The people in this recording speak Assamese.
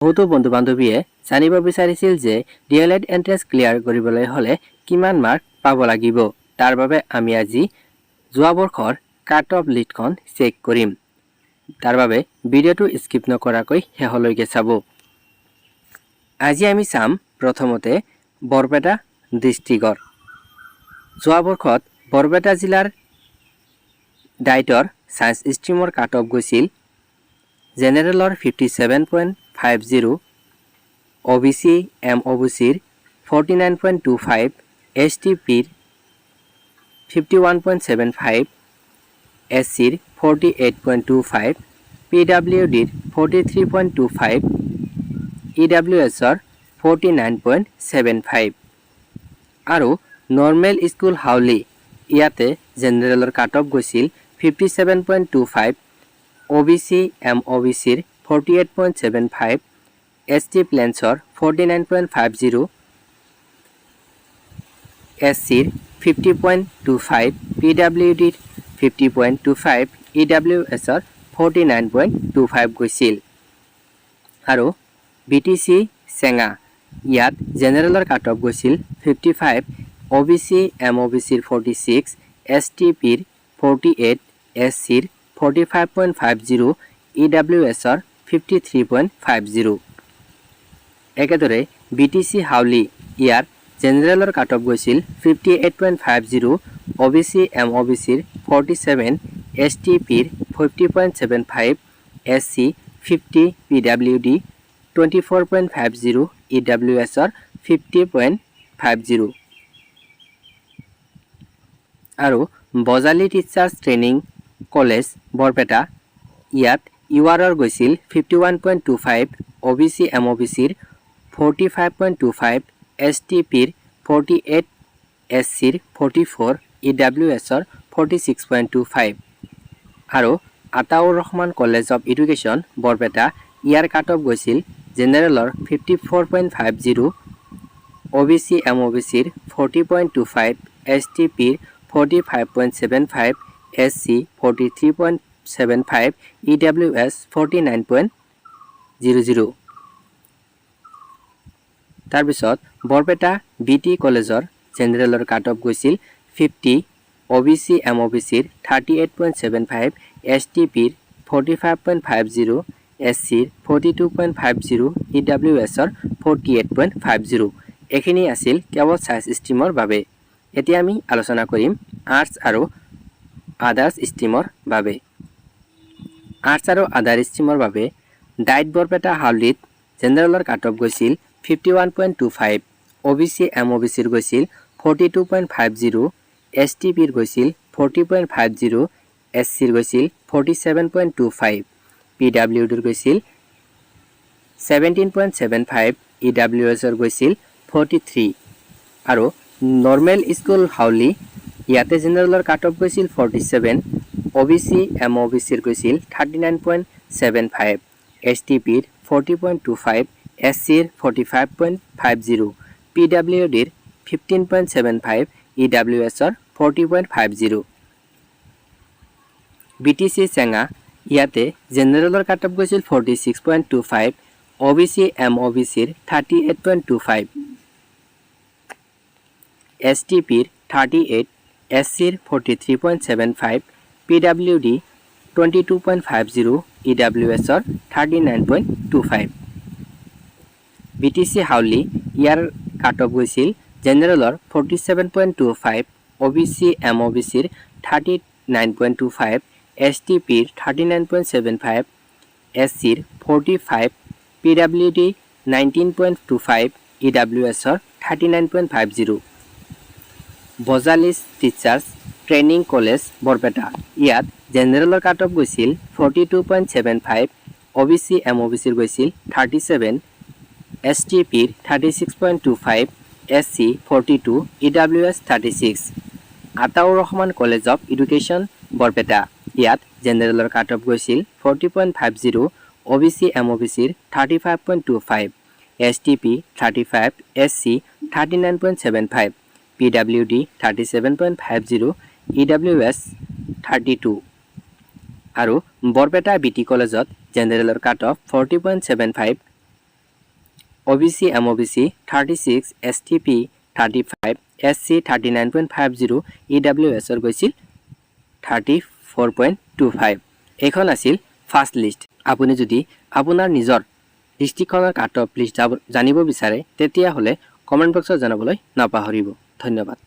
বহুতো বন্ধু বান্ধৱীয়ে জানিব বিচাৰিছিল যে ডিএলএড এন্ট্ৰেন্স ক্লিয়াৰ কৰিবলৈ হলে কিমান মাৰ্ক পাব লাগিব। তাৰ বাবে আমি আজি যোৱা বৰ্ষৰ কাট অফ লিষ্টখন চেক কৰিম। তাৰ বাবে ভিডিঅ'টো স্কিপ নকৰাকৈ শেষলৈকে চাব। আজি আমি চাম প্ৰথমতে বৰপেটা ডিষ্ট্ৰিক্টৰ। যোৱা বৰ্ষত বৰপেটা জিলাৰ ডাইটৰ সায়েন্স ষ্ট্ৰীমৰ কাট অফ গৈছিল জেনেৰেলৰ 57.50, OBC MOBCৰ 49.25, STPৰ 51.75, SCৰ 48.25, PWDৰ 43.25, EWSৰ 49.75 আৰু নৰ্মেল স্কুল হাউলি ইয়াতে জেনেৰেলৰ কাট অফ গৈছিল 57.25, OBC MOBCৰ 48.75, ST প্লেন্সৰ 49.50, SCৰ 50.25, PWDৰ 50.25, EWSৰ 49.25 গৈছিল। আৰু BTC চেঙা ইয়াত জেনেৰেলৰ কাট অফ গৈছিল 55, OBC MOBCৰ 46, STPৰ 48, SCৰ 45.50, EWSৰ 53.50। একেদৰে BTC হাউলি ইয়াৰ জেনেৰেলৰ কাট অফ গৈছিল 58.50, OBC MOBCৰ 47, STPৰ 50.75, SC 50, PWD 24.50, EWSৰ 50.50। আৰু Bajali teachers training college Barpeta ইয়াত URৰ গৈছিল 51.25, OBC MOBCৰ 45.25, STPৰ 48, SCৰ 44, EWSৰ 46.25। আৰু Ataur Rahman college of education Barpeta year cut off গৈছিল জেনেৰেলৰ 54.50, OBC MOBCৰ 40.25, STPৰ 45.75, SC 43.75, EWS 49.00। তাৰপিছত বৰপেটা BT কলেজৰ জেনেৰেলৰ কাট অফ গৈছিল 50, OBC MOBCৰ 38.75, STPৰ 45.50, SCৰ 42.50, EWSৰ 48.50। এইখিনি আছিল কেৱল সায়েন্স ষ্ট্ৰীমৰ বাবে। এতিয়া আমি আলোচনা কৰিম আৰ্টছ আৰু আদাৰ্ছ ষ্ট্ৰীমৰ বাবে। আৰ্টছ আৰু আদাৰ ষ্ট্ৰীমৰ বাবে ডাইট বৰপেটা হাউলিত জেনেৰেলৰ কাট অফ গৈছিল 51.25, OBC MOBCৰ গৈছিল 42.50, STPৰ গৈছিল 40.50, SCৰ গৈছিল 47.25, PWDৰ গৈছিল 17.75, EWSৰ গৈছিল 43। আৰু নৰ্মেল স্কুল হাউলি ইয়াতে জেনেৰেলৰ কাট অফ গৈছিল 47, OBC MOBCৰ গৈছিল 39.75, STPৰ 40.25, SCৰ 45.50, PWDৰ 15.75, EWSৰ 40.50। BTC চেঙা ইয়াতে জেনেৰেলৰ কাট অফ গৈছিল 46.25, OBC MOBCৰ 38.25, STPৰ 38, SCৰ 43.75, PWD 22.50, EWSৰ 39.25। BTC হাউলি ইয়াৰ কাট অফ গৈছিল জেনেৰেলৰ 47.25, OBC MOBCৰ 39.25, STPৰ 39.75, SCৰ 45, PWD 19.25, EWSৰ 39.50। Bajali teachers training college Barpeta ইয়াত জেনেৰেলৰ কাট অফ গৈছিল 42.75, OBC MOBCৰ গৈছিল 37, STPৰ 36.25, SC 42, EWS 36। Ataur Rahman college of education Barpeta ইয়াত জেনেৰেলৰ কাট অফ গৈছিল 40.50, OBC MOBCৰ 35.25, STP 35, SC 39.75, PWD 37.50, EWS 32 আৰু বৰপেটা বিটি কলেজত জেনেৰেলৰ cut off 40.75 OBC MOBC 36 STP 35 SC 39.50 EWS গৈছিল 34.25 এইখন আছিল ফাৰ্স্ট লিষ্ট আপুনি যদি আপোনাৰ নিজৰ ডিস্ট্ৰিক্টখনৰ কাট অফ লিষ্ট জানিব বিচাৰে তেতিয়া হলে কমেন্ট বক্সত জনাবলৈ নাপাহৰিব ধন্যবাদ